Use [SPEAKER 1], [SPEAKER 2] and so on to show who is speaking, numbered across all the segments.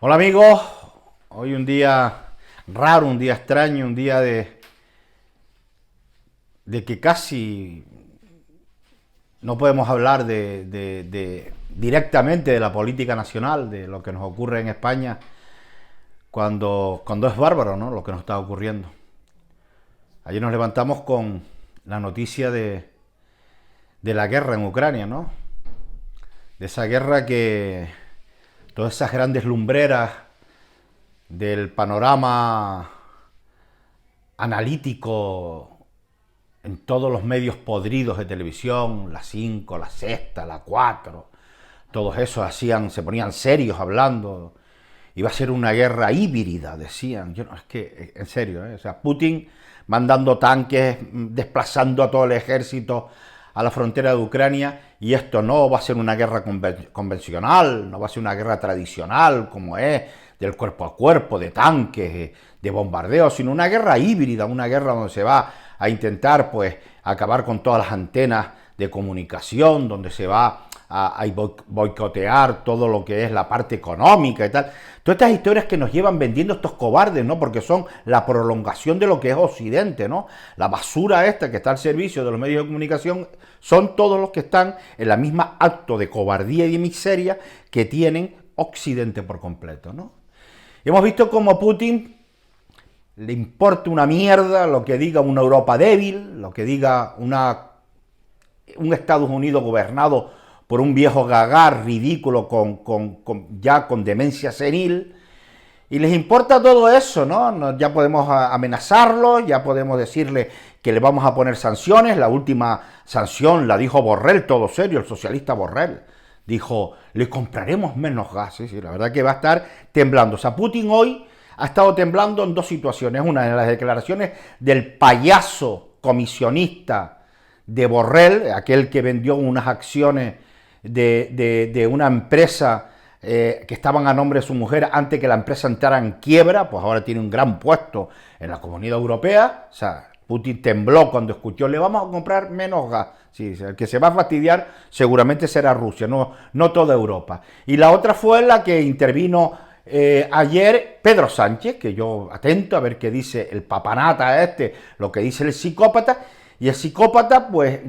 [SPEAKER 1] Hola amigos, hoy un día raro, un día extraño, un día de que casi no podemos hablar directamente de la política nacional, de lo que nos ocurre en España, cuando es bárbaro, ¿no? Lo que nos está ocurriendo. Ayer nos levantamos con la noticia de la guerra en Ucrania, ¿no? De esa guerra que todas esas grandes lumbreras del panorama analítico en todos los medios podridos de televisión, la 5, la Sexta, la 4, todos esos se ponían serios hablando. Iba a ser una guerra híbrida, decían. Yo no, es que, en serio, o sea, Putin mandando tanques, desplazando a todo el ejército a la frontera de Ucrania, y esto no va a ser una guerra convencional, no va a ser una guerra tradicional como es, del cuerpo a cuerpo, de tanques, de bombardeos, sino una guerra híbrida, una guerra donde se va a intentar pues acabar con todas las antenas de comunicación, donde se va a boicotear todo lo que es la parte económica y tal. Todas estas historias que nos llevan vendiendo estos cobardes, ¿no? Porque son la prolongación de lo que es Occidente, ¿no? La basura esta que está al servicio de los medios de comunicación son todos los que están en la misma acto de cobardía y de miseria que tienen Occidente por completo, ¿no? Hemos visto cómo a Putin le importa una mierda lo que diga una Europa débil, lo que diga un Estados Unidos gobernado por un viejo gagar ridículo ya con demencia senil, y les importa todo eso, ¿no? Ya podemos amenazarlo, ya podemos decirle que le vamos a poner sanciones. La última sanción la dijo Borrell, todo serio, el socialista Borrell. Dijo, le compraremos menos gases, y la verdad que va a estar temblando. O sea, Putin hoy ha estado temblando en dos situaciones. Una, en las declaraciones del payaso comisionista de Borrell, aquel que vendió unas acciones de una empresa que estaban a nombre de su mujer antes que la empresa entrara en quiebra, pues ahora tiene un gran puesto en la Comunidad Europea. O sea, Putin tembló cuando escuchó, le vamos a comprar menos gas. Sí, el que se va a fastidiar seguramente será Rusia, no toda Europa. Y la otra fue la que intervino ayer Pedro Sánchez, que yo atento a ver qué dice el papanata lo que dice el psicópata, y el psicópata pues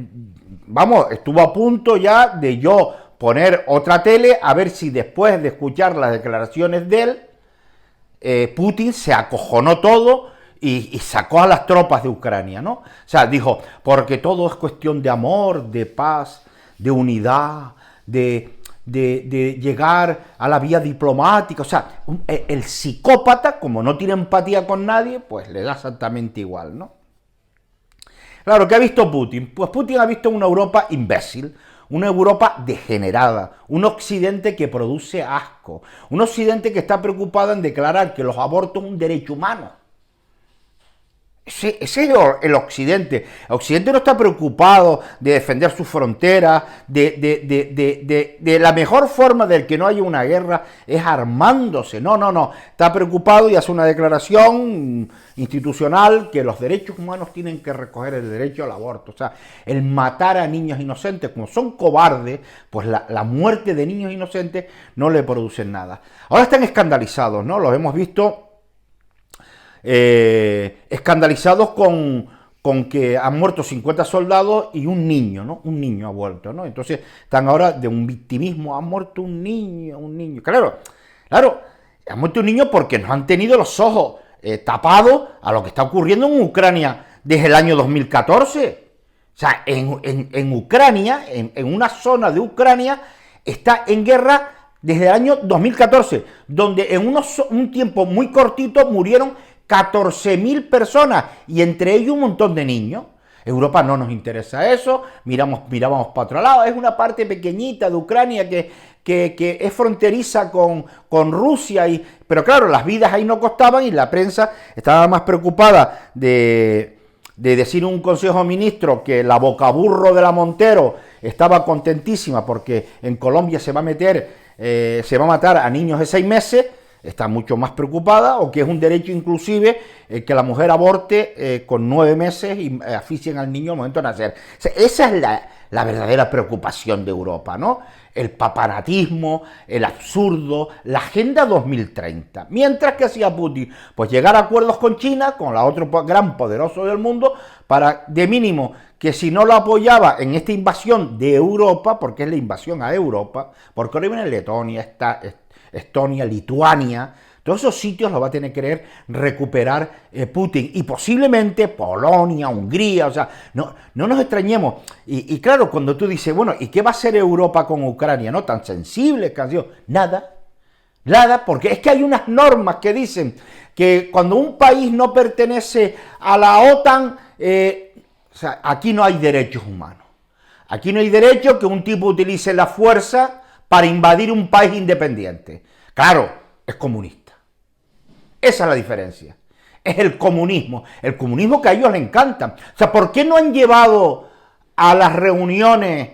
[SPEAKER 1] vamos, estuvo a punto ya de yo poner otra tele a ver si después de escuchar las declaraciones de él, Putin se acojonó todo y sacó a las tropas de Ucrania, ¿no? O sea, dijo, porque todo es cuestión de amor, de paz, de unidad, de llegar a la vía diplomática. O sea, el psicópata, como no tiene empatía con nadie, pues le da exactamente igual, ¿no? Claro, ¿qué ha visto Putin? Pues Putin ha visto una Europa imbécil, una Europa degenerada, un Occidente que produce asco, un Occidente que está preocupado en declarar que los abortos son un derecho humano. Ese es el Occidente. El Occidente no está preocupado de defender sus fronteras, de la mejor forma de que no haya una guerra es armándose. No. Está preocupado y hace una declaración institucional que los derechos humanos tienen que recoger el derecho al aborto. O sea, el matar a niños inocentes, como son cobardes, pues la muerte de niños inocentes no le producen nada. Ahora están escandalizados, ¿no? Los hemos visto escandalizados con que han muerto 50 soldados y un niño, ¿no? Un niño ha vuelto, ¿no? Entonces están ahora de un victimismo, ha muerto un niño. Claro, ha muerto un niño porque nos han tenido los ojos tapados a lo que está ocurriendo en Ucrania desde el año 2014. O sea, en Ucrania, en una zona de Ucrania, está en guerra desde el año 2014, donde en un tiempo muy cortito murieron 14.000 personas, y entre ellos un montón de niños. Europa no nos interesa eso, miramos para otro lado. Es una parte pequeñita de Ucrania que es fronteriza con Rusia, pero claro, las vidas ahí no costaban, y la prensa estaba más preocupada de decir en un consejo de ministros que la bocaburro de la Montero estaba contentísima porque en Colombia se va a matar a niños de 6 meses. Está mucho más preocupada, o que es un derecho inclusive que la mujer aborte con 9 meses y asfixien al niño al momento de nacer. O sea, esa es la verdadera preocupación de Europa, ¿no? El papanatismo, el absurdo, la Agenda 2030. Mientras que hacía Putin, pues llegar a acuerdos con China, con la otro gran poderoso del mundo, para de mínimo que si no lo apoyaba en esta invasión de Europa, porque es la invasión a Europa, porque ahora viene Letonia, Estonia, Lituania, todos esos sitios los va a tener que querer recuperar Putin, y posiblemente Polonia, Hungría, o sea, no nos extrañemos. Y claro, cuando tú dices, bueno, ¿y qué va a hacer Europa con Ucrania? No tan sensible, canción, nada, porque es que hay unas normas que dicen que cuando un país no pertenece a la OTAN, o sea, aquí no hay derechos humanos. Aquí no hay derecho que un tipo utilice la fuerza para invadir un país independiente. Claro, es comunista. Esa es la diferencia. Es el comunismo que a ellos les encanta. O sea, ¿por qué no han llevado a las reuniones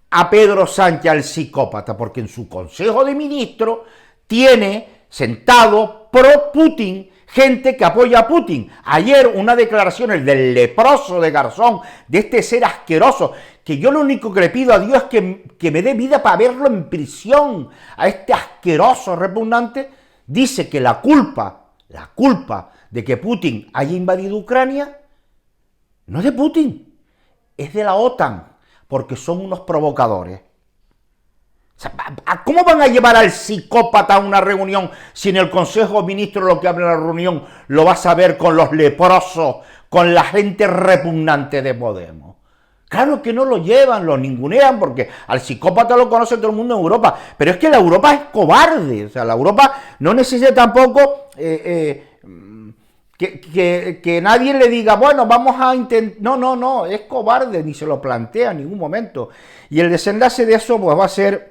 [SPEAKER 1] a Pedro Sánchez, al psicópata? Porque en su Consejo de Ministros tiene sentado pro Putin gente que apoya a Putin. Ayer unas declaraciones del leproso de Garzón, de este ser asqueroso, que yo lo único que le pido a Dios es que me dé vida para verlo en prisión, a este asqueroso repugnante. Dice que la culpa de que Putin haya invadido Ucrania no es de Putin, es de la OTAN, porque son unos provocadores. O sea, ¿cómo van a llevar al psicópata a una reunión si en el Consejo de Ministros lo que habla en la reunión lo vas a ver con los leprosos, con la gente repugnante de Podemos? Claro que no lo llevan, lo ningunean, porque al psicópata lo conoce todo el mundo en Europa, pero es que la Europa es cobarde, o sea, la Europa no necesita tampoco que nadie le diga, bueno, vamos a intentar, no, es cobarde, ni se lo plantea en ningún momento, y el desenlace de eso pues va a ser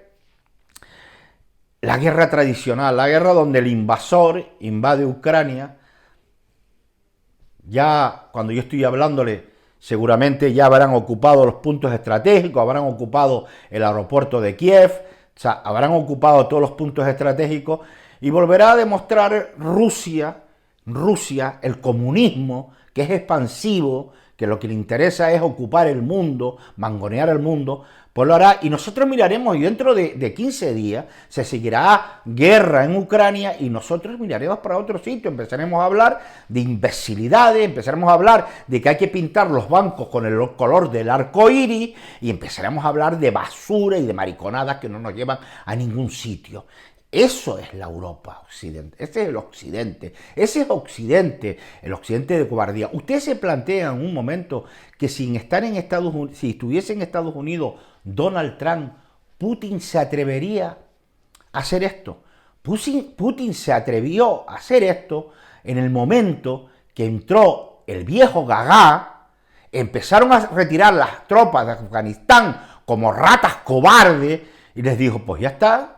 [SPEAKER 1] la guerra tradicional, la guerra donde el invasor invade Ucrania. Ya cuando yo estoy hablándole, seguramente ya habrán ocupado los puntos estratégicos, habrán ocupado el aeropuerto de Kiev, o sea, habrán ocupado todos los puntos estratégicos, y volverá a demostrar Rusia, el comunismo, que es expansivo, que lo que le interesa es ocupar el mundo, mangonear el mundo, pues lo hará, y nosotros miraremos, y dentro de 15 días se seguirá guerra en Ucrania, y nosotros miraremos para otro sitio, empezaremos a hablar de imbecilidades, empezaremos a hablar de que hay que pintar los bancos con el color del arco iris, y empezaremos a hablar de basura y de mariconadas que no nos llevan a ningún sitio. Eso es la Europa occidental, ese es el occidente, el occidente de cobardía. Usted se plantea en un momento que sin estar en Estados Unidos, si estuviese en Estados Unidos Donald Trump, Putin se atrevería a hacer esto. Putin se atrevió a hacer esto en el momento que entró el viejo Gagá, empezaron a retirar las tropas de Afganistán como ratas cobardes, y les dijo, pues ya está.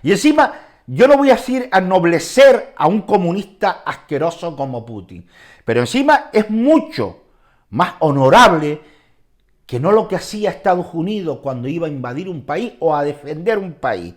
[SPEAKER 1] Y encima, yo no voy a decir a ennoblecer a un comunista asqueroso como Putin, pero encima es mucho más honorable que no lo que hacía Estados Unidos cuando iba a invadir un país o a defender un país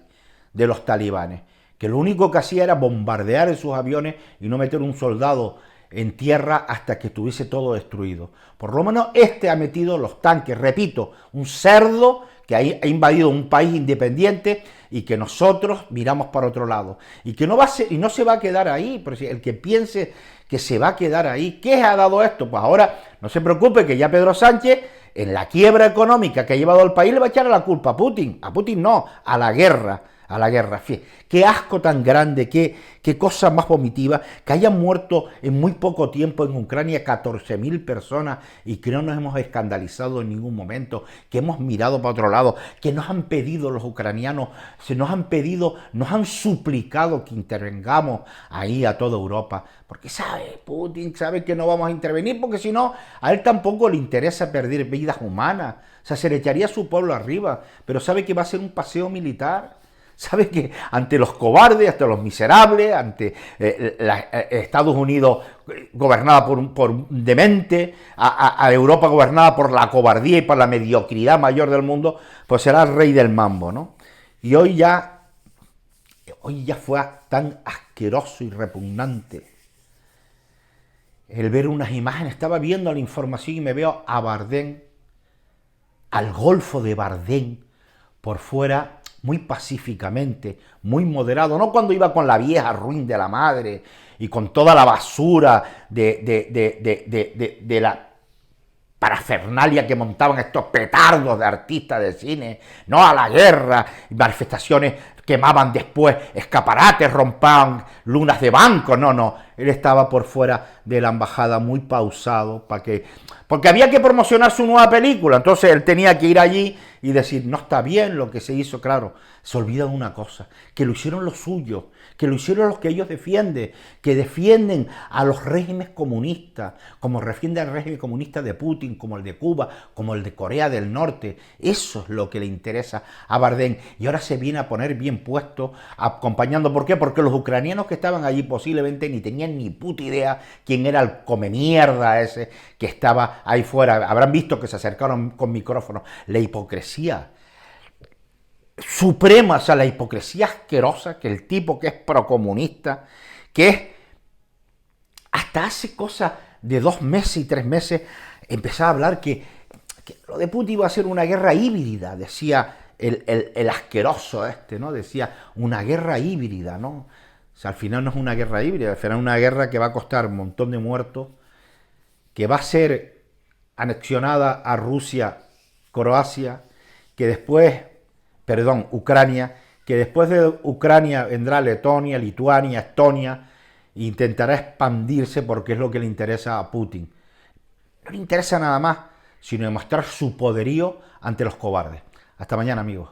[SPEAKER 1] de los talibanes, que lo único que hacía era bombardear en sus aviones y no meter un soldado en tierra hasta que estuviese todo destruido. Por lo menos este ha metido los tanques, repito, un cerdo que ha invadido un país independiente y que nosotros miramos para otro lado. Y que no va a ser, y no se va a quedar ahí, pero si el que piense que se va a quedar ahí, ¿qué ha dado esto? Pues ahora no se preocupe que ya Pedro Sánchez, en la quiebra económica que ha llevado al país, le va a echar la culpa a Putin no, a la guerra. Qué asco tan grande, qué cosa más vomitiva, que hayan muerto en muy poco tiempo en Ucrania 14.000 personas y que no nos hemos escandalizado en ningún momento, que hemos mirado para otro lado, que nos han pedido los ucranianos, nos han suplicado que intervengamos ahí a toda Europa, porque Putin sabe que no vamos a intervenir, porque si no, a él tampoco le interesa perder vidas humanas, o sea, se le echaría a su pueblo arriba, pero sabe que va a ser un paseo militar. ¿Sabe que ante los cobardes, ante los miserables, ante Estados Unidos gobernada por un demente, a Europa gobernada por la cobardía y por la mediocridad mayor del mundo, pues será el rey del mambo, ¿no? Y hoy ya fue tan asqueroso y repugnante el ver unas imágenes. Estaba viendo la información y me veo a Bardem al Golfo de Bardén por fuera muy pacíficamente, muy moderado, no cuando iba con la vieja ruin de la madre y con toda la basura de la parafernalia que montaban estos petardos de artistas de cine, no a la guerra, manifestaciones, quemaban después escaparates, rompaban lunas de banco, no, él estaba por fuera de la embajada muy pausado, porque había que promocionar su nueva película, entonces él tenía que ir allí y decir, no está bien lo que se hizo, claro, se olvida de una cosa, que lo hicieron los suyos, que lo hicieron los que ellos defienden, que defienden a los regímenes comunistas, como defiende al régimen comunista de Putin, como el de Cuba, como el de Corea del Norte. Eso es lo que le interesa a Bardem. Y ahora se viene a poner bien puesto, acompañando. ¿Por qué? Porque los ucranianos que estaban allí posiblemente ni tenían ni puta idea quién era el come mierda ese que estaba ahí fuera. Habrán visto que se acercaron con micrófonos. La hipocresía suprema, o sea, la hipocresía asquerosa que el tipo que es procomunista, que es hasta hace cosa de 2 meses y 3 meses, empezaba a hablar que lo de Putin iba a ser una guerra híbrida, decía el asqueroso este, ¿no? Decía una guerra híbrida, ¿no? O sea, al final no es una guerra híbrida, al final es una guerra que va a costar un montón de muertos, que va a ser anexionada a Rusia, Croacia, que después, perdón, Ucrania, que después de Ucrania vendrá Letonia, Lituania, Estonia, e intentará expandirse porque es lo que le interesa a Putin. No le interesa nada más, sino demostrar su poderío ante los cobardes. Hasta mañana, amigos.